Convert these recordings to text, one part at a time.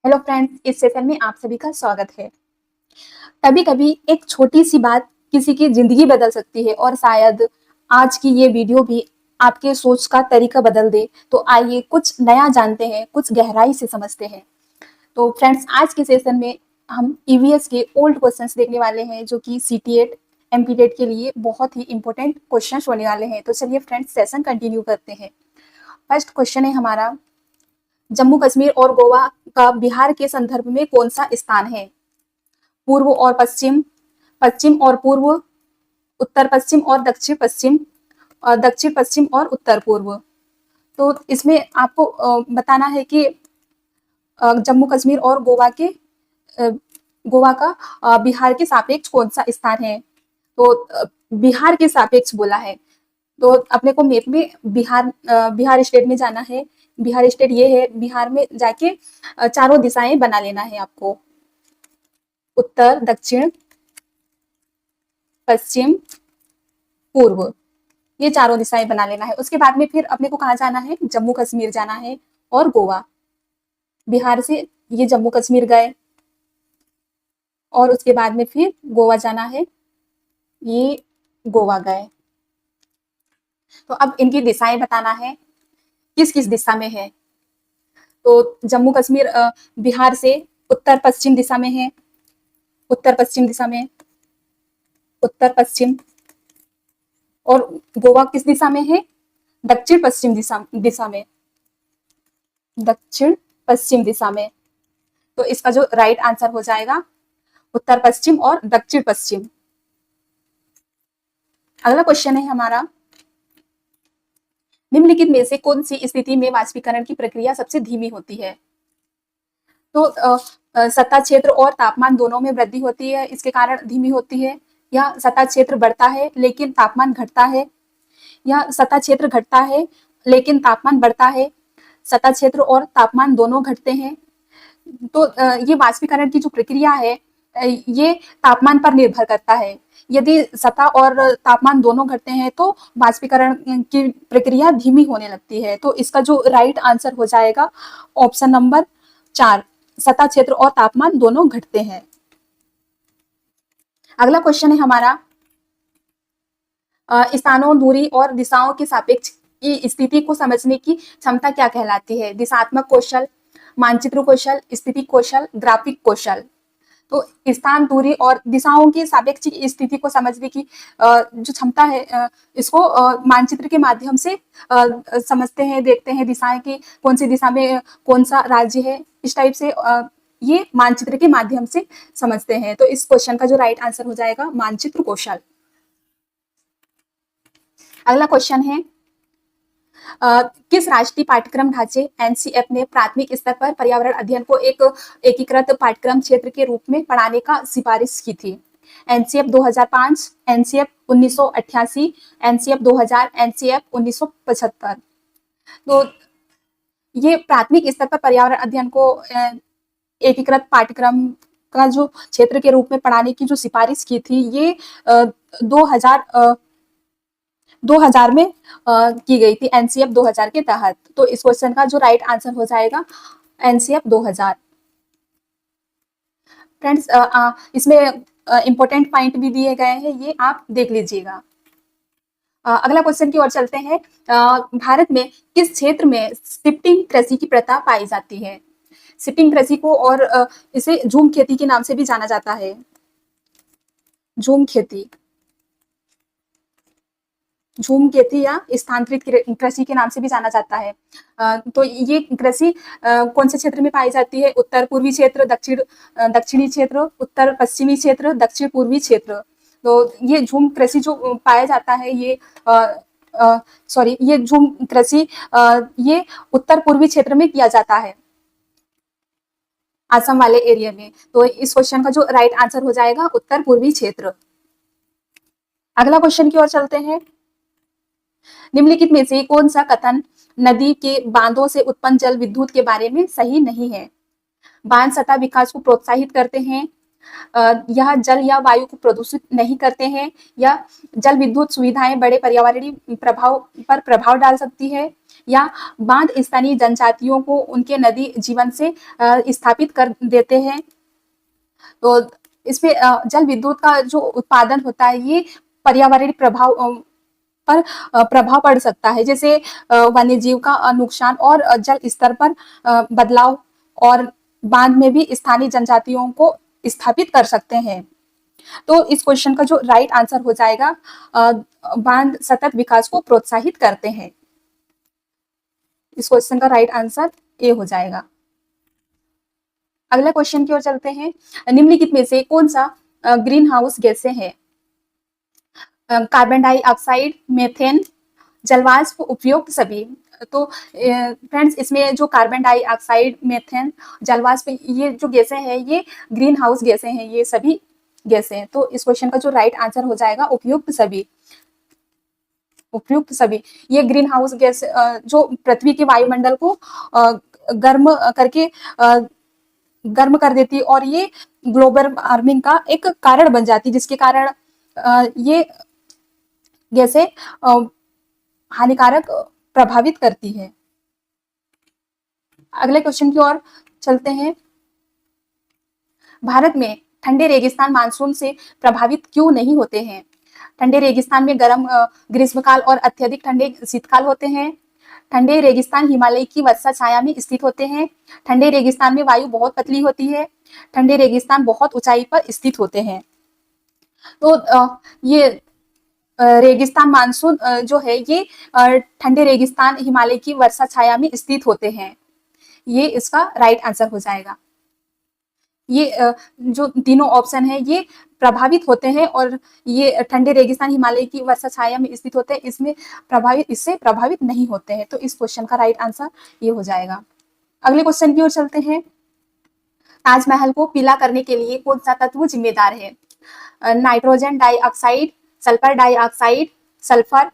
Hello friends, इस session में आप सभी का स्वागत है। कभी कभी एक छोटी सी बात किसी की जिंदगी बदल सकती है और शायद आज की ये वीडियो भी आपके सोच का तरीका बदल दे। तो आइए कुछ नया जानते हैं, कुछ गहराई से समझते हैं। तो फ्रेंड्स, आज के सेशन में हम ईवीएस के ओल्ड क्वेश्चंस देखने वाले हैं, जो कि सीटीएट एमपीटेट के लिए बहुत ही इंपॉर्टेंट क्वेश्चंस होने वाले हैं। तो चलिए फ्रेंड्स, सेशन कंटिन्यू करते हैं। फर्स्ट क्वेश्चन है हमारा, जम्मू कश्मीर और गोवा का बिहार के संदर्भ में कौन सा स्थान है? पूर्व और पश्चिम, पश्चिम और पूर्व, उत्तर पश्चिम और दक्षिण पश्चिम, और दक्षिण पश्चिम और उत्तर पूर्व। तो इसमें आपको बताना है कि जम्मू कश्मीर और गोवा का बिहार के सापेक्ष कौन सा स्थान है? तो बिहार के सापेक्ष बोला है। तो अपने को मैप में बिहार स्टेट में जाना है। बिहार स्टेट ये है, बिहार में जाके चारों दिशाएं बना लेना है आपको, उत्तर, दक्षिण, पश्चिम, पूर्व, ये चारों दिशाएं बना लेना है। उसके बाद में फिर अपने को कहाँ जाना है? जम्मू कश्मीर जाना है और गोवा। बिहार से ये जम्मू कश्मीर गए और उसके बाद में फिर गोवा जाना है, ये गोवा गए। तो अब इनकी दिशाएं बताना है, किस किस दिशा में है। तो जम्मू कश्मीर बिहार से उत्तर पश्चिम दिशा में है, उत्तर पश्चिम दिशा में, उत्तर पश्चिम। और गोवा किस दिशा में है? दक्षिण पश्चिम दिशा में, दक्षिण पश्चिम दिशा में। तो इसका जो राइट आंसर हो जाएगा उत्तर पश्चिम और दक्षिण पश्चिम। अगला क्वेश्चन है हमारा, निम्नलिखित में से कौन सी स्थिति में वाष्पीकरण की प्रक्रिया सबसे धीमी होती है? तो सतह क्षेत्र और तापमान दोनों में वृद्धि होती है, इसके कारण धीमी होती है। या सतह क्षेत्र बढ़ता है लेकिन तापमान घटता है, या सतह क्षेत्र घटता है लेकिन तापमान बढ़ता है, सतह क्षेत्र और तापमान दोनों घटते हैं। तो ये वाष्पीकरण की जो प्रक्रिया है ये तापमान पर निर्भर करता है। यदि सतह और तापमान दोनों घटते हैं तो वाष्पीकरण की प्रक्रिया धीमी होने लगती है। तो इसका जो राइट आंसर हो जाएगा ऑप्शन नंबर 4, सतह क्षेत्र और तापमान दोनों घटते हैं। अगला क्वेश्चन है हमारा, स्थानों, दूरी और दिशाओं के सापेक्ष की स्थिति को समझने की क्षमता क्या कहलाती है? दिशात्मक कौशल, मानचित्र कौशल, स्थिति कौशल, ग्राफिक कौशल। तो स्थान, दूरी और दिशाओं के सापेक्ष की स्थिति को समझने की जो क्षमता है, इसको मानचित्र के माध्यम से समझते हैं, देखते हैं दिशाएं की कौन सी दिशा में कौन सा राज्य है। इस टाइप से ये मानचित्र के माध्यम से समझते हैं। तो इस क्वेश्चन का जो राइट आंसर हो जाएगा मानचित्र कौशल। अगला क्वेश्चन है, किस राष्ट्रीय पाठ्यक्रम ढांचे एनसीएफ ने प्राथमिक स्तर पर पर्यावरण अध्ययन को एक एकीकृत पाठ्यक्रम क्षेत्र के रूप में पढ़ाने का सिफारिश की थी? NCF 2005, NCF 1988, NCF 2000, NCF 1975। तो ये प्राथमिक स्तर पर पर्यावरण अध्ययन को एकीकृत पाठ्यक्रम का जो क्षेत्र के रूप में पढ़ाने की जो सिफारिश की थी, ये 2000 में की गई थी, एनसीएफ 2000 के तहत। तो इस क्वेश्चन का जो राइट आंसर हो जाएगा एनसीएफ 2000। फ्रेंड्स, इसमें इंपॉर्टेंट पॉइंट भी दिए गए हैं, ये आप देख लीजिएगा। अगला क्वेश्चन की ओर चलते हैं। भारत में किस क्षेत्र में शिफ्टिंग कृषि की प्रथा पाई जाती है? शिफ्टिंग कृषि को और इसे झूम खेती के नाम से भी जाना जाता है। झूम खेती, झूम खेती या स्थानांतरित कृषि के नाम से भी जाना जाता है। तो ये कृषि कौन से क्षेत्र में पाई जाती है? उत्तर पूर्वी क्षेत्र, दक्षिणी क्षेत्र, उत्तर पश्चिमी क्षेत्र, दक्षिण पूर्वी क्षेत्र। तो ये झूम कृषि जो पाया जाता है, ये झूम कृषि ये उत्तर पूर्वी क्षेत्र में किया जाता है, असम वाले एरिया में। तो इस क्वेश्चन का जो राइट आंसर हो जाएगा उत्तर पूर्वी क्षेत्र। अगला क्वेश्चन की ओर चलते हैं। निम्नलिखित में से कौन सा कथन नदी के बांधों से उत्पन्न जल विद्युत के बारे में सही नहीं है? बांध सतह विकास को प्रोत्साहित करते हैं, यह जल या वायु को प्रदूषित नहीं करते हैं, या जल विद्युत सुविधाएं बड़े पर्यावरणीय प्रभाव पर प्रभाव डाल सकती है, या बांध स्थानीय जनजातियों को उनके नदी जीवन से स्थापित कर देते हैं। तो इसमें जल विद्युत का जो उत्पादन होता है ये पर्यावरणीय प्रभाव पर प्रभाव पड़ सकता है, जैसे वन्यजीव का नुकसान और जल स्तर पर बदलाव, और बांध में भी स्थानीय जनजातियों को स्थापित कर सकते हैं। तो इस क्वेश्चन का जो राइट आंसर हो जाएगा, बांध सतत विकास को प्रोत्साहित करते हैं। इस क्वेश्चन का राइट आंसर ए हो जाएगा। अगला क्वेश्चन की ओर चलते हैं। निम्नलिखित में से कौन सा ग्रीन हाउस गैसें हैं? कार्बन डाइऑक्साइड, मीथेन, जलवाष्प, उपयुक्त सभी। तो फ्रेंड्स, इसमें जो कार्बन डाइऑक्साइड, मीथेन, जलवाष्प, ये जो गैसें हैं ये ग्रीन हाउस गैसें हैं, ये सभी गैसें हैं। तो इस क्वेश्चन का जो राइट आंसर हो जाएगा उपयुक्त सभी। उपयुक्त सभी ये ग्रीन हाउस गैस जो पृथ्वी के वायुमंडल को गर्म करके गर्म कर देती है, और ये ग्लोबल वार्मिंग का एक कारण बन जाती है, जिसके कारण ये गैसें हानिकारक प्रभावित करती है। अगले क्वेश्चन की ओर चलते हैं। भारत में ठंडे रेगिस्तान मानसून से प्रभावित क्यों नहीं होते हैं? ठंडे रेगिस्तान में गर्म ग्रीष्मकाल और अत्यधिक ठंडे शीतकाल होते हैं। ठंडे रेगिस्तान हिमालय की वर्षा छाया में स्थित होते हैं। ठंडे रेगिस्तान में वायु बहुत पतली होती है। ठंडे रेगिस्तान बहुत ऊंचाई पर स्थित होते हैं। तो ये रेगिस्तान मानसून जो है ये ठंडे रेगिस्तान हिमालय की वर्षा छाया में स्थित होते हैं। ये इसका राइट आंसर हो जाएगा। ये जो तीनों ऑप्शन है ये प्रभावित होते हैं, और ये ठंडे रेगिस्तान हिमालय की वर्षा छाया में स्थित होते हैं, इससे प्रभावित नहीं होते हैं। तो इस क्वेश्चन का राइट आंसर ये हो जाएगा। अगले क्वेश्चन की ओर चलते हैं। ताजमहल को पीला करने के लिए कौन सा तत्व जिम्मेदार है? Nitrogen dioxide, sulphur dioxide, sulphur,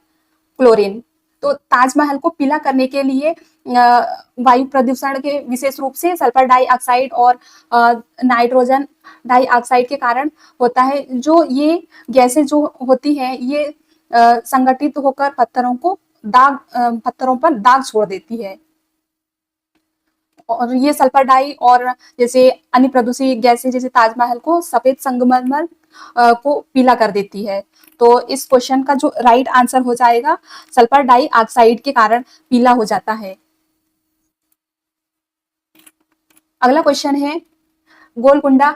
chlorine. तो ताजमहल को पीला करने के लिए वायु प्रदूषण के विशेष रूप से सल्फर डाइऑक्साइड और नाइट्रोजन डाइऑक्साइड के कारण होता है। जो ये गैसें जो होती हैं ये संगठित होकर पत्थरों पर दाग छोड़ देती है, और ये सल्फर डाई और जैसे अन्य प्रदूषित गैसें जैसे ताजमहल को सफेद संगमरमर को पीला कर देती है। तो इस क्वेश्चन का जो राइट आंसर हो जाएगा, सल्फर डाइऑक्साइड के कारण पीला हो जाता है। अगला क्वेश्चन है, गोलकुंडा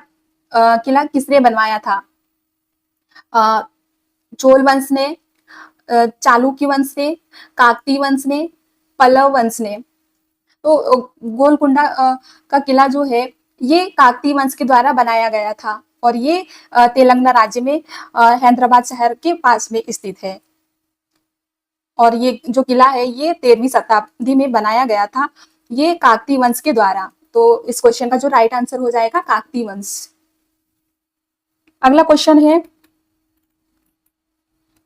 किला किसने बनवाया था? चोल वंश ने, चालुक्य वंश ने, काकतीय वंश ने, पल्लव वंश ने। तो गोलकुंडा का किला जो है ये काकतीय वंश के द्वारा बनाया गया था, और ये तेलंगाना राज्य में हैदराबाद शहर के पास में स्थित है। और ये जो किला है ये 13वीं शताब्दी में बनाया गया था, ये काकतीय वंश के द्वारा। तो इस क्वेश्चन का जो राइट आंसर हो जाएगा काकतीय वंश। अगला क्वेश्चन है,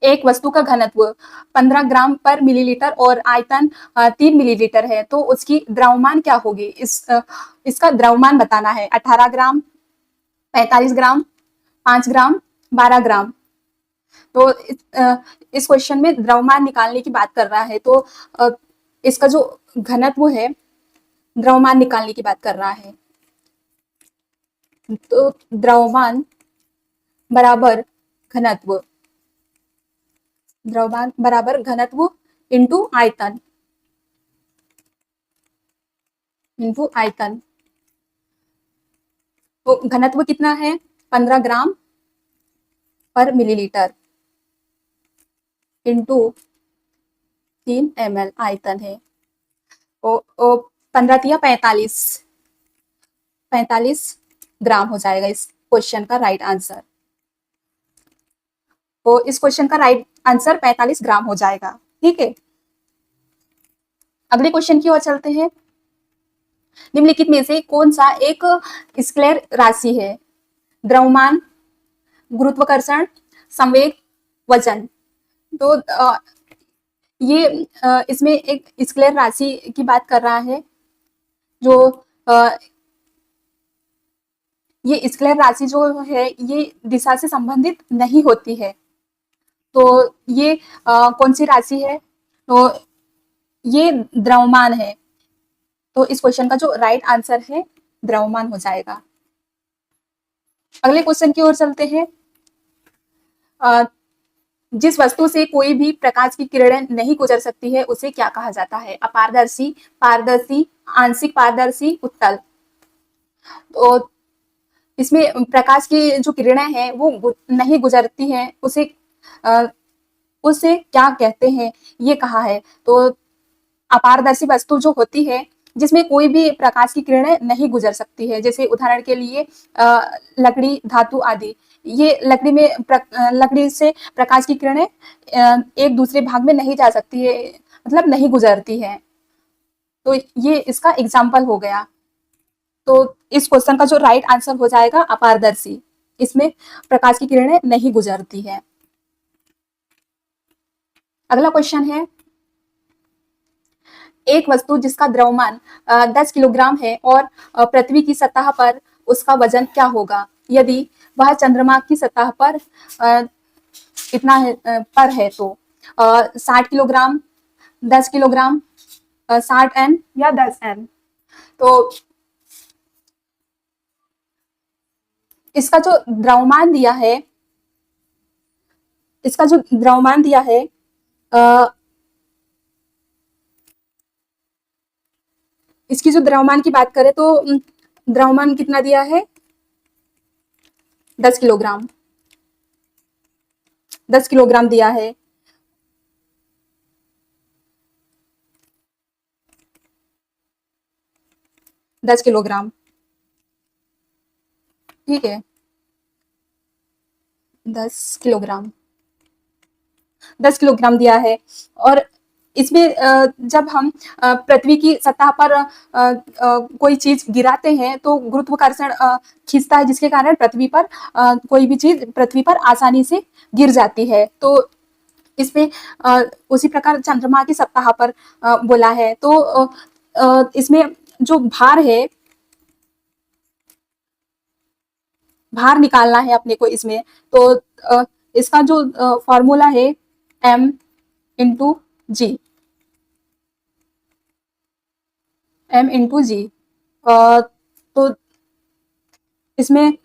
एक वस्तु का घनत्व 15 ग्राम पर मिलीलीटर और आयतन 3 मिलीलीटर है, तो उसकी द्रव्यमान क्या होगी? इसका द्रव्यमान बताना है। 18 ग्राम, 45 ग्राम, 5 ग्राम, 12 ग्राम। तो इस क्वेश्चन में द्रव्यमान निकालने की बात कर रहा है, तो इसका जो घनत्व है द्रव्यमान निकालने की बात कर रहा है। तो द्रव्यमान बराबर घनत्व, द्रव्यमान बराबर घनत्व इंटू आयतन, तो घनत्व कितना है? 15 ग्राम पर मिलीलीटर इंटू 3 ml आयतन है। 15 तिया 45 ग्राम हो जाएगा इस क्वेश्चन का राइट आंसर। तो इस क्वेश्चन का राइट आंसर 45 ग्राम हो जाएगा। ठीक है, अगले क्वेश्चन की ओर चलते हैं। निम्नलिखित में से कौन सा एक स्केलर राशि है? द्रव्यमान, गुरुत्वाकर्षण, संवेग, वजन। तो ये इसमें एक स्केलर राशि की बात कर रहा है, जो ये स्केलर राशि जो है ये दिशा से संबंधित नहीं होती है। तो ये कौन सी राशि है? तो ये द्रव्यमान है। तो इस क्वेश्चन का जो राइट आंसर है द्रव्यमान हो जाएगा। अगले क्वेश्चन की ओर चलते हैं। जिस वस्तु से कोई भी प्रकाश की किरणें नहीं गुजर सकती है उसे क्या कहा जाता है? अपारदर्शी, पारदर्शी, आंशिक पारदर्शी, उत्तल। तो इसमें प्रकाश की जो किरणें हैं वो नहीं गुजरती हैं, उसे क्या कहते हैं ये कहा है। तो अपारदर्शी वस्तु जो होती है जिसमें कोई भी प्रकाश की किरणें नहीं गुजर सकती है, जैसे उदाहरण के लिए लकड़ी, धातु आदि। ये लकड़ी से प्रकाश की किरणें एक दूसरे भाग में नहीं जा सकती है, मतलब नहीं गुजरती है। तो ये इसका एग्जाम्पल हो गया। तो इस क्वेश्चन का जो राइट आंसर हो जाएगा अपारदर्शी। इसमें प्रकाश की किरणें नहीं गुजरती है। अगला क्वेश्चन है, एक वस्तु जिसका द्रव्यमान 10 किलोग्राम है और पृथ्वी की सतह पर उसका वजन क्या होगा यदि वह चंद्रमा की सतह पर इतना पर है? तो 60 किलोग्राम, 10 किलोग्राम, 60 N या 10 N। तो इसका जो द्रव्यमान दिया है, इसकी जो द्रव्यमान की बात करें तो द्रव्यमान कितना दिया है? 10 किलोग्राम, 10 किलोग्राम दिया है। दस किलोग्राम, ठीक है, 10 किलोग्राम, 10 किलोग्राम दिया है। और इसमें जब हम पृथ्वी की सतह पर कोई चीज गिराते हैं तो गुरुत्वाकर्षण खींचता है, जिसके कारण पृथ्वी पर कोई भी चीज पृथ्वी पर आसानी से गिर जाती है। तो इसमें उसी प्रकार चंद्रमा की सतह पर बोला है। तो इसमें जो भार है, भार निकालना है अपने को इसमें। तो इसका जो फॉर्मूला है m इंटू जी, m इंटू जी। तो इसमें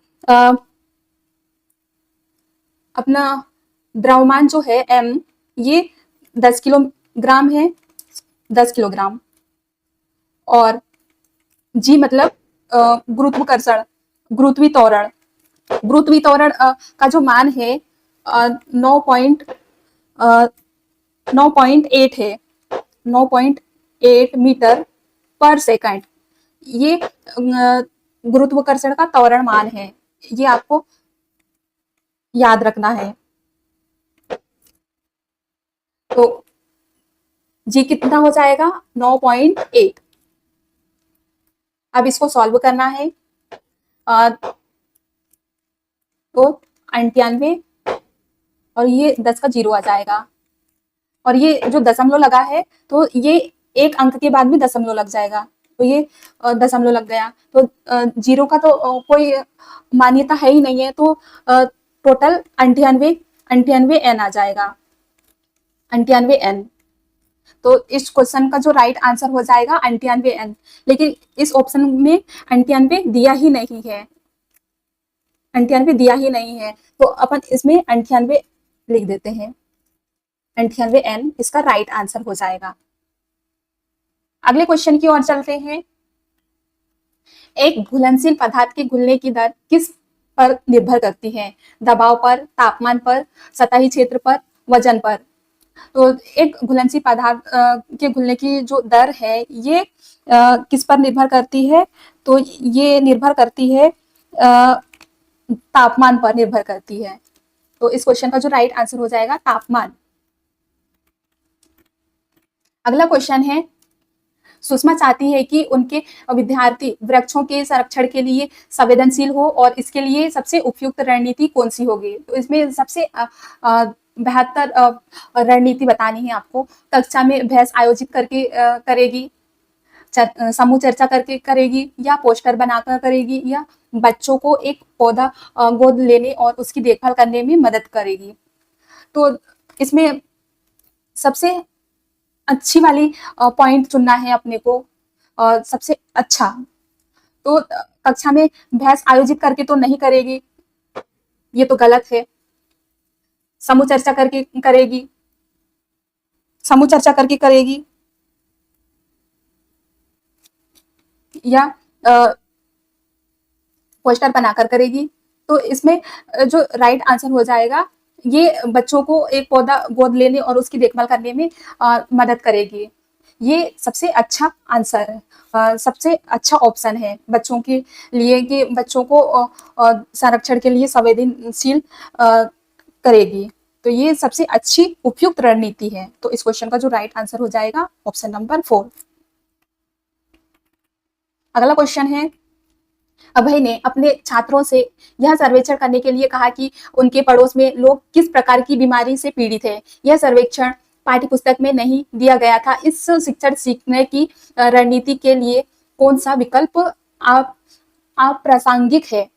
अपना द्रव्यमान जो है m, ये 10 किलोग्राम है, 10 किलोग्राम। और g मतलब गुरुत्वाकर्षण, गुरुत्वीय त्वरण का जो मान है 9.8 है, 9.8 मीटर पर सेकंड। ये गुरुत्वाकर्षण का त्वरण मान है, ये आपको याद रखना है। तो जी कितना हो जाएगा? 9.8। अब इसको सॉल्व करना है। तो 98 और ये 10 का 0 आ जाएगा। और ये जो दशमलव लगा है तो ये एक अंक के बाद में दशमलव लग जाएगा, तो ये दशमलव लग गया। तो 0 का तो कोई मान्यता है ही नहीं है। तो टोटल 98 N आ जाएगा, 98 N। तो इस क्वेश्चन का जो राइट आंसर हो जाएगा 98 N। लेकिन इस ऑप्शन में 98 दिया ही नहीं है, 98 दिया ही नहीं है। तो अपन इसमें 98 लिख देते हैं, 98 N इसका राइट आंसर हो जाएगा। अगले क्वेश्चन की ओर चलते हैं। एक घुलनशील पदार्थ के घुलने की दर किस पर निर्भर करती है? दबाव पर, तापमान पर, सतही क्षेत्र पर, वजन पर। तो एक घुलनशील पदार्थ के घुलने की जो दर है ये किस पर निर्भर करती है? तो ये निर्भर करती है तापमान पर निर्भर करती है। तो इस क्वेश्चन का जो राइट आंसर हो जाएगा तापमान। अगला क्वेश्चन है, सुषमा चाहती है कि उनके विद्यार्थी वृक्षों के संरक्षण के लिए संवेदनशील हो और इसके लिए सबसे उपयुक्त रणनीति कौन सी होगी? तो इसमें सबसे बेहतर रणनीति बतानी है आपको। कक्षा में बहस आयोजित करके करेगी, समूह चर्चा करके करेगी, या पोस्टर बनाकर करेगी, या बच्चों को एक पौधा गोद लेने और उसकी देखभाल करने में मदद करेगी। तो इसमें सबसे अच्छी वाली पॉइंट चुनना है अपने को, सबसे अच्छा। तो कक्षा में बहस आयोजित करके तो नहीं करेगी, ये तो गलत है। समूह चर्चा करके करेगी, समूह चर्चा करके करेगी, या पोस्टर बनाकर करेगी। तो इसमें जो राइट आंसर हो जाएगा, ये बच्चों को एक पौधा गोद लेने और उसकी देखभाल करने में मदद करेगी। ये सबसे अच्छा आंसर है, सबसे अच्छा ऑप्शन है बच्चों के लिए, कि बच्चों को संरक्षण के लिए संवेदनशील करेगी। तो ये सबसे अच्छी उपयुक्त रणनीति है। तो इस क्वेश्चन का जो राइट आंसर हो जाएगा ऑप्शन नंबर 4। अगला क्वेश्चन है, अभय ने अपने छात्रों से यह सर्वेक्षण करने के लिए कहा कि उनके पड़ोस में लोग किस प्रकार की बीमारी से पीड़ित है। यह सर्वेक्षण पाठ्यपुस्तक में नहीं दिया गया था। इस शिक्षण सीखने की रणनीति के लिए कौन सा विकल्प अप्रासंगिक है।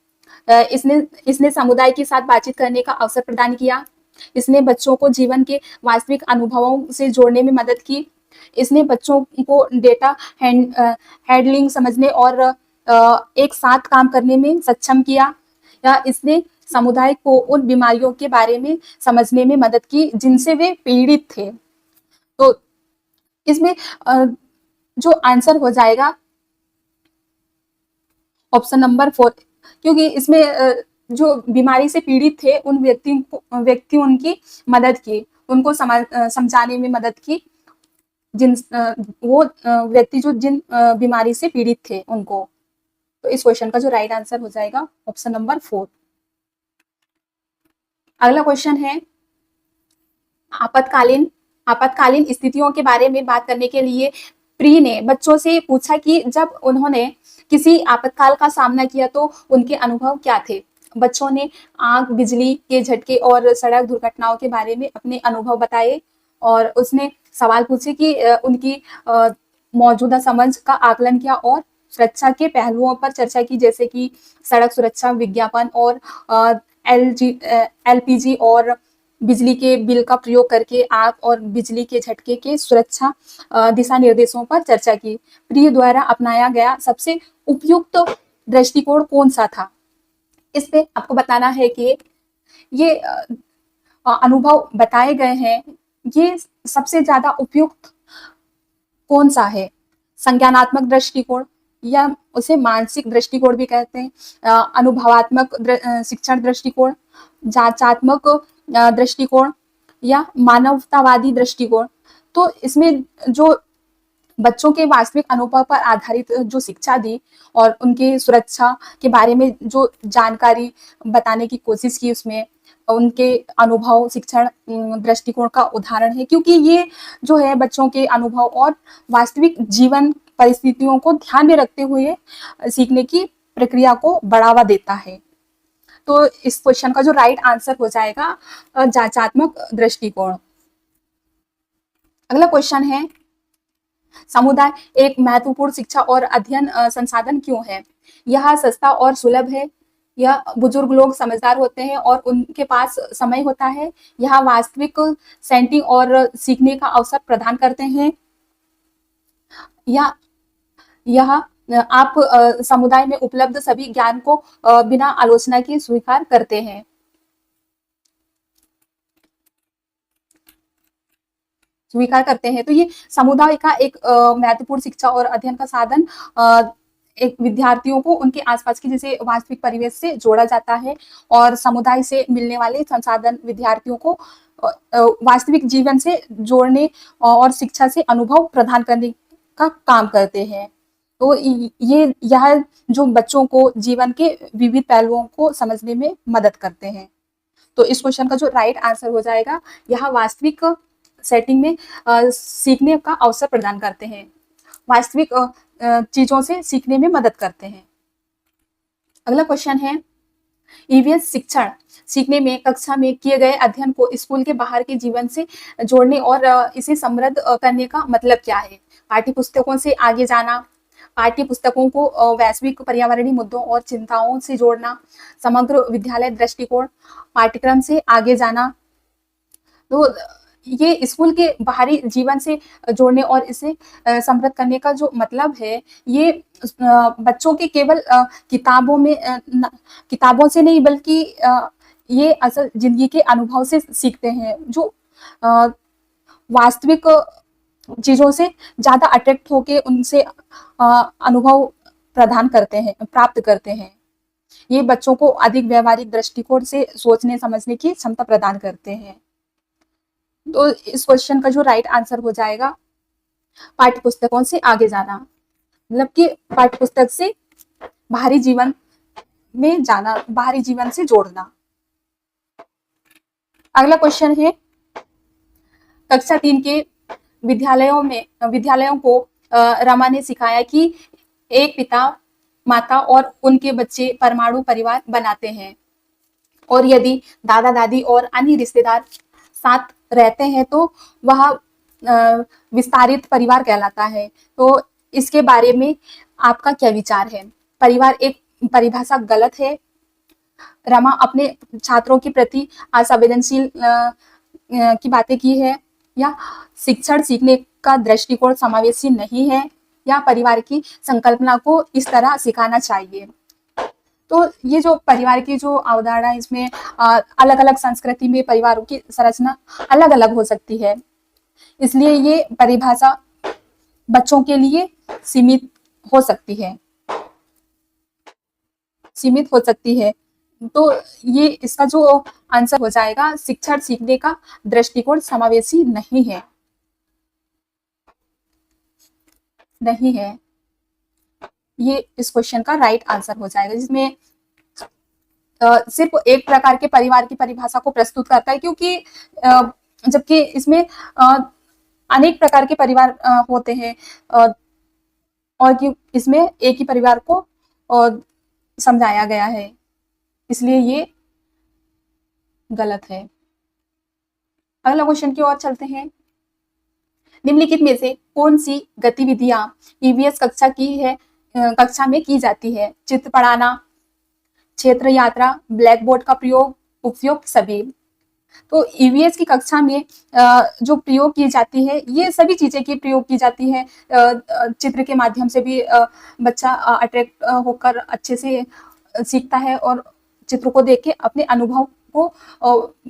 इसने समुदाय के साथ बातचीत करने का अवसर प्रदान किया। इसने बच्चों को जीवन के वास्तविक अनुभवों से जोड़ने में मदद की। इसने बच्चों को डेटा हैंडलिंग समझने और एक साथ काम करने में सक्षम किया, या इसने समुदाय को उन बीमारियों के बारे में समझने में मदद की जिनसे वे पीड़ित थे। तो इसमें जो आंसर हो जाएगा ऑप्शन नंबर 4, क्योंकि इसमें जो बीमारी से पीड़ित थे उन व्यक्ति उनकी मदद की, उनको समझाने में मदद की, जिन वो व्यक्ति जो जिन बीमारी से पीड़ित थे उनको। तो इस क्वेश्चन का जो राइट आंसर हो जाएगा ऑप्शन नंबर 4। अगला क्वेश्चन है, आपातकालीन स्थितियों के बारे में बात करने के लिए प्री ने बच्चों से पूछा कि जब उन्होंने किसी आपातकाल का सामना किया तो उनके अनुभव क्या थे। बच्चों ने आग, बिजली के झटके और सड़क दुर्घटनाओं के बारे में अपने अनुभव बताए, और उसने सवाल पूछे कि उनकी मौजूदा समझ का आकलन किया और सुरक्षा के पहलुओं पर चर्चा की, जैसे कि सड़क सुरक्षा विज्ञापन और एलपीजी और बिजली के बिल का प्रयोग करके आग और बिजली के झटके के सुरक्षा दिशा निर्देशों पर चर्चा की। प्रिय द्वारा अपनाया गया सबसे उपयुक्त दृष्टिकोण कौन सा था। इस पे आपको बताना है कि ये अनुभव बताए गए हैं, ये सबसे ज्यादा उपयुक्त कौन सा है। संज्ञानात्मक दृष्टिकोण, या उसे मानसिक दृष्टिकोण भी कहते हैं, अनुभवात्मक शिक्षण दृष्टिकोण, जांचात्मक दृष्टिकोण, या मानवतावादी दृष्टिकोण। तो इसमें जो बच्चों के वास्तविक अनुभव पर आधारित जो शिक्षा दी और उनकी सुरक्षा के बारे में जो जानकारी बताने की कोशिश की, उसमें उनके अनुभव शिक्षण दृष्टिकोण का उदाहरण है, क्योंकि ये जो है बच्चों के अनुभव और वास्तविक जीवन परिस्थितियों को ध्यान में रखते हुए सीखने की प्रक्रिया को बढ़ावा देता है। तो इस क्वेश्चन का जो राइट आंसर हो जाएगा जांचात्मक दृष्टिकोण। अगला क्वेश्चन है, समुदाय एक महत्वपूर्ण शिक्षा और अध्ययन संसाधन क्यों है। यह सस्ता और सुलभ है, यह बुजुर्ग लोग समझदार होते हैं और उनके पास समय होता है, यह वास्तविक सेटिंग और सीखने का अवसर प्रदान करते हैं, या यह आप समुदाय में उपलब्ध सभी ज्ञान को बिना आलोचना के स्वीकार करते हैं। तो ये समुदाय का एक महत्वपूर्ण शिक्षा और अध्ययन का साधन एक विद्यार्थियों को उनके आसपास के जैसे वास्तविक परिवेश से जोड़ा जाता है, और समुदाय से मिलने वाले संसाधन विद्यार्थियों को वास्तविक जीवन से जोड़ने और शिक्षा से अनुभव प्रदान करने का काम करते हैं। तो यह जो बच्चों को जीवन के विविध पहलुओं को समझने में मदद करते हैं। तो इस क्वेश्चन का जो राइट आंसर हो जाएगा, यह वास्तविक सेटिंग में सीखने का अवसर प्रदान करते हैं, वास्तविक चीजों से सीखने में मदद करते हैं। अगला क्वेश्चन है, ईवीएस शिक्षण सीखने में कक्षा में किए गए अध्ययन को स्कूल के बाहर के जीवन से जोड़ने और इसे समृद्ध करने का मतलब क्या है। पाठ्य पुस्तकों से आगे जाना, पाठ्य पुस्तकों को वैश्विक पर्यावरणीय मुद्दों और चिंताओं से जोड़ना, समग्र विद्यालय दृष्टिकोण, पाठ्यक्रम से आगे जाना। तो ये स्कूल के बाहरी जीवन से जोड़ने और इसे समृद्ध करने का जो मतलब है, ये बच्चों के केवल किताबों से नहीं, बल्कि ये असल जिंदगी के अनुभव से सीखते हैं, जो वास्तविक चीजों से ज्यादा अट्रैक्ट होके उनसे अनुभव प्राप्त करते हैं। ये बच्चों को अधिक व्यवहारिक दृष्टिकोण से सोचने समझने की क्षमता प्रदान करते हैं। तो इस क्वेश्चन का जो राइट आंसर हो जाएगा, पाठ्य पुस्तकों से आगे जाना, मतलब कि पाठ्य पुस्तक से बाहरी जीवन में जाना, बाहरी जीवन से जोड़ना। अगला क्वेश्चन है, कक्षा 3 के विद्यालयों को रमा ने सिखाया कि एक पिता, माता और उनके बच्चे परमाणु परिवार बनाते हैं, और यदि दादा दादी और अन्य रिश्तेदार साथ रहते हैं तो वह विस्तारित परिवार कहलाता है। तो इसके बारे में आपका क्या विचार है? परिवार एक परिभाषा गलत है, रमा अपने छात्रों के प्रति असंवेदनशील की बातें की है, या शिक्षण सीखने का दृष्टिकोण समावेशी नहीं है, या परिवार की संकल्पना को इस तरह सिखाना चाहिए। तो ये जो परिवार की जो अवधारणा है, इसमें अलग अलग संस्कृति में परिवारों की संरचना अलग अलग हो सकती है, इसलिए ये परिभाषा बच्चों के लिए सीमित हो सकती है। तो ये इसका जो आंसर हो जाएगा, शिक्षण सीखने का दृष्टिकोण समावेशी नहीं है। ये इस क्वेश्चन का राइट आंसर हो जाएगा, जिसमें सिर्फ एक प्रकार के परिवार की परिभाषा को प्रस्तुत करता है, क्योंकि जबकि इसमें अनेक प्रकार के परिवार होते हैं, और इसमें एक ही परिवार को समझाया गया है, इसलिए ये गलत है। अगला क्वेश्चन की ओर चलते हैं। निम्नलिखित में से कौन सी गतिविधियां ईवीएस कक्षा में की जाती है? चित्र पढ़ाना, क्षेत्र यात्रा, ब्लैक बोर्ड का प्रयोग, उपयुक्त सभी। तो ईवीएस की कक्षा में जो प्रयोग की जाती है, ये सभी चीजें की प्रयोग की जाती है। चित्र के माध्यम से भी बच्चा अट्रैक्ट होकर अच्छे से सीखता है, और चित्र को देख के अपने अनुभव को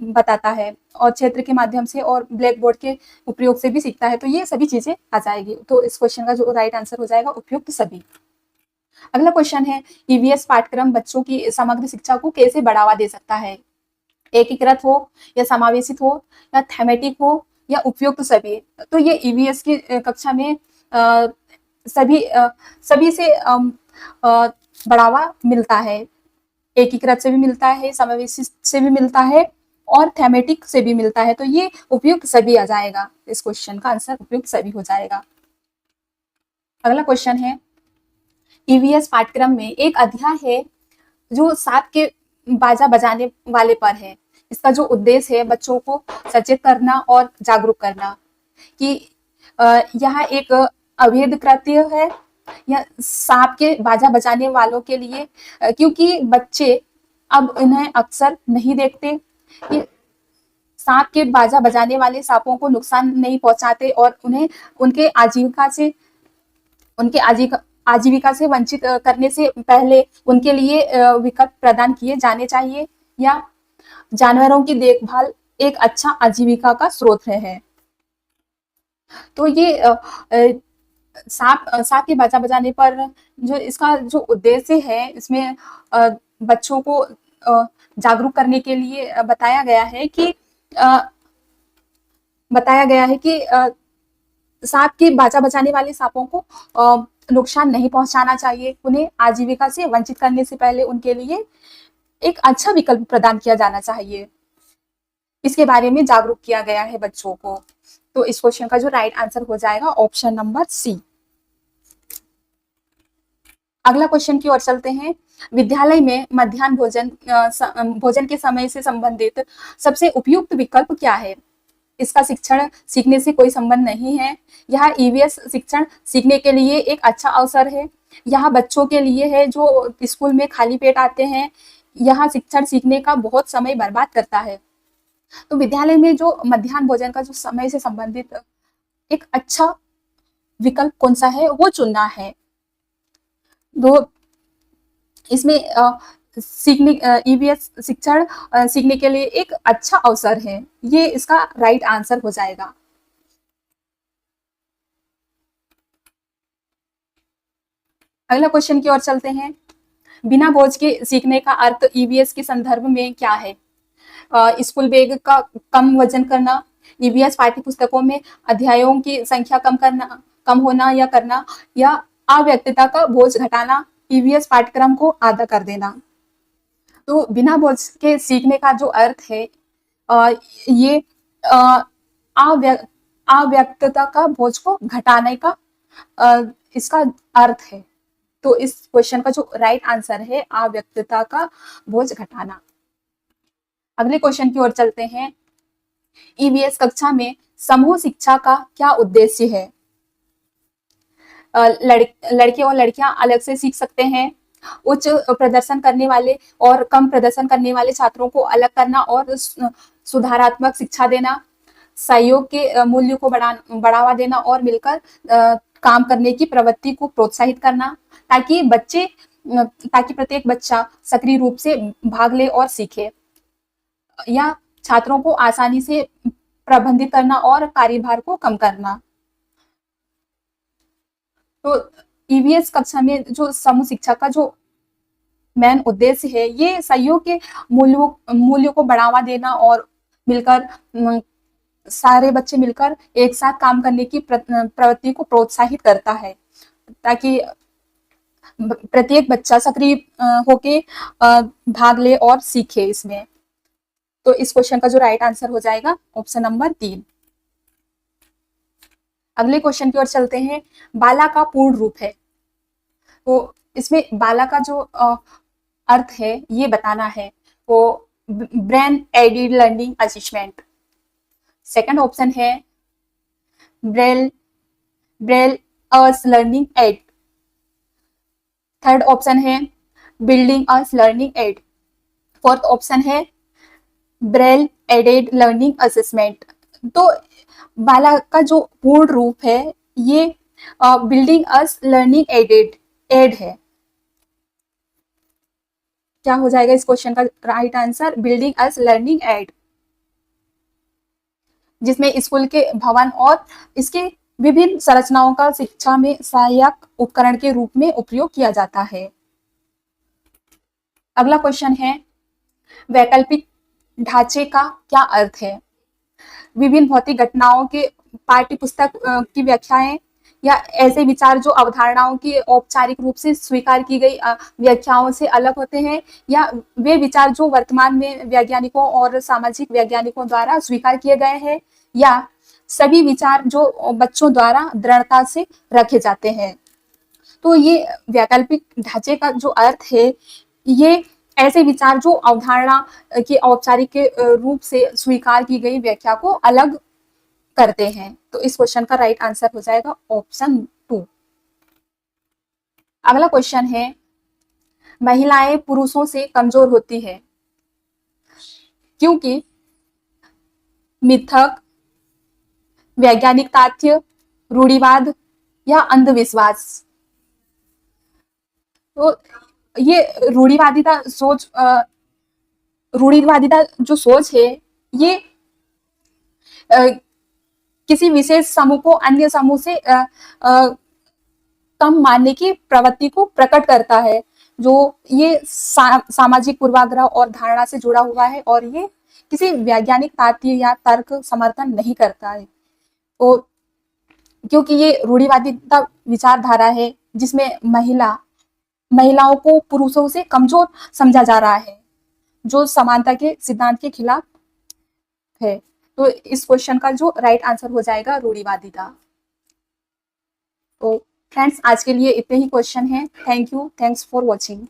बताता है, और क्षेत्र के माध्यम से और ब्लैक बोर्ड के उपयोग से भी सीखता है। तो ये सभी चीजें आ जाएगी। तो इस क्वेश्चन का जो राइट आंसर हो जाएगा, उपयुक्त सभी। अगला क्वेश्चन है, ईवीएस पाठ्यक्रम बच्चों की समग्र शिक्षा को कैसे बढ़ावा दे सकता है? एकीकृत हो, या समावेशित हो, या थेमेटिक हो, या उपयुक्त सभी। तो ये ईवीएस की कक्षा में सभी से बढ़ावा मिलता है। एकीकृत से भी मिलता है, समावेशित से भी मिलता है, और थेमेटिक से भी मिलता है। तो ये उपयुक्त सभी आ जाएगा। इस क्वेश्चन का आंसर उपयुक्त सभी हो जाएगा। अगला क्वेश्चन है, ईवीएस पाठ्यक्रम में एक अध्याय है जो 7 के बाजा बजाने वाले पर है। इसका जो उद्देश्य है, बच्चों को सचेत करना और जागरूक करना कि यह एक अवैध कृत्य है, या सांप के बाजा बजाने वालों के लिए, क्योंकि बच्चे अब इन्हें अक्सर नहीं देखते। ये सांप के बाजा बजाने वाले सांपों को नुकसान नहीं पहुंचाते, और उन्हें उनके आजीविका से वंचित करने से पहले उनके लिए विकल्प प्रदान किए जाने चाहिए, या जानवरों की देखभाल एक अच्छा आजीविका का स्रोत है। तो ये सांप के बाजा बजाने पर जो इसका जो उद्देश्य है, इसमें बच्चों को जागरूक करने के लिए बताया गया है कि सांप के बाजा बजाने वाले सांपों को नुकसान नहीं पहुंचाना चाहिए। उन्हें आजीविका से वंचित करने से पहले उनके लिए एक अच्छा विकल्प प्रदान किया जाना चाहिए। इसके बारे में जागरूक किया गया है बच्चों को। तो इस क्वेश्चन का जो राइट आंसर हो जाएगा, ऑप्शन नंबर सी। अगला क्वेश्चन की ओर चलते हैं। विद्यालय में मध्याह्न भोजन के समय से संबंधित सबसे उपयुक्त विकल्प क्या है? इसका शिक्षण सीखने से कोई संबंध नहीं है। यह ईवीएस शिक्षण सीखने के लिए एक अच्छा अवसर है। यह बच्चों के लिए है जो स्कूल में खाली पेट आते हैं। यह शिक्षण सीखने का बहुत समय बर्बाद करता है। तो विद्यालय में जो मध्याह्न भोजन का जो समय से संबंधित एक अच्छा विकल्प कौन सा है वो चुनना है। तो इसमें सीखने ईवीएस शिक्षण सीखने के लिए एक अच्छा अवसर है। ये इसका राइट आंसर हो जाएगा। अगला क्वेश्चन की ओर चलते हैं। बिना बोझ के सीखने का अर्थ ईवीएस के संदर्भ में क्या है? स्कूल बैग का कम वजन करना, ईवीएस पाठ्य पुस्तकों में अध्यायों की संख्या कम होना या करना, या अव्यक्तता का बोझ घटाना, ईवीएस पाठ्यक्रम को आधा कर देना। तो बिना बोझ के सीखने का जो अर्थ है ये अव्यक्तता का बोझ को घटाने का इसका अर्थ है। तो इस क्वेश्चन का जो राइट आंसर है अव्यक्तता का बोझ घटाना। अगले क्वेश्चन की ओर चलते हैं। ईवीएस कक्षा में समूह शिक्षा का क्या उद्देश्य है? लड़के और लड़कियां अलग से सीख सकते हैं। उच्च प्रदर्शन करने वाले और कम प्रदर्शन करने वाले छात्रों को अलग करना और सुधारात्मक शिक्षा देना, सहयोग के मूल्य को बढ़ावा देना और मिलकर काम करने की प्रवृत्ति को प्रोत्साहित करना, ताकि प्रत्येक बच्चा सक्रिय रूप से भाग ले और सीखे, या छात्रों को आसानी से प्रबंधित करना और कार्यभार को कम करना। तो ईवीएस कक्षा में जो समूह शिक्षा का जो मेन उद्देश्य है ये सहयोग के मूल्यों को बढ़ावा देना और मिलकर सारे बच्चे मिलकर एक साथ काम करने की प्रवृत्ति को प्रोत्साहित करता है, ताकि प्रत्येक बच्चा सक्रिय होके भाग ले और सीखे इसमें। तो इस क्वेश्चन का जो राइट आंसर हो जाएगा ऑप्शन नंबर 3। अगले क्वेश्चन की ओर चलते हैं। बाला का पूर्ण रूप है। तो इसमें बाला का जो अर्थ है ये बताना है। वो brain aided learning assessment. Second option है braille ears learning aid. Third option है building ears learning aid. Fourth option है ब्रेल एडेड लर्निंग असेसमेंट। तो बाला का जो पूर्ण रूप है ये बिल्डिंग अस लर्निंग एड है। क्या हो जाएगा इस क्वेश्चन का राइट आंसर? बिल्डिंग अस लर्निंग एड, जिसमें स्कूल के भवन और इसके विभिन्न संरचनाओं का शिक्षा में सहायक उपकरण के रूप में उपयोग किया जाता है। अगला क्वेश्चन है। वैकल्पिक ढांचे का क्या अर्थ है? विभिन्न भौतिक घटनाओं के पाठ्य पुस्तक की व्याख्याएं, या ऐसे विचार जो अवधारणाओं की औपचारिक रूप से स्वीकार की गई व्याख्याओं से अलग होते हैं, या वे विचार जो वर्तमान में वैज्ञानिकों और सामाजिक वैज्ञानिकों द्वारा स्वीकार किए गए हैं, या सभी विचार जो बच्चों द्वारा दृढ़ता से रखे जाते हैं। तो ये वैकल्पिक ढांचे का जो अर्थ है ये ऐसे विचार जो अवधारणा के औपचारिक रूप से स्वीकार की गई व्याख्या को अलग करते हैं। तो इस क्वेश्चन का राइट आंसर हो जाएगा ऑप्शन 2। अगला क्वेश्चन है। महिलाएं पुरुषों से कमजोर होती है क्योंकि? मिथक, वैज्ञानिक तथ्य, रूढ़िवाद, या अंधविश्वास। तो ये रूढ़िवादिता जो सोच है ये किसी विशेष समूह को अन्य समूह से कम मानने की प्रवृत्ति को प्रकट करता है, जो ये सामाजिक पूर्वाग्रह और धारणा से जुड़ा हुआ है और ये किसी वैज्ञानिक तथ्य या तर्क समर्थन नहीं करता है। तो क्योंकि ये रूढ़िवादिता विचारधारा है जिसमें महिलाओं को पुरुषों से कमजोर समझा जा रहा है, जो समानता के सिद्धांत के खिलाफ है। तो इस क्वेश्चन का जो राइट आंसर हो जाएगा रूढ़िवादिता। तो फ्रेंड्स आज के लिए इतने ही क्वेश्चन हैं। Thank you, thanks for watching.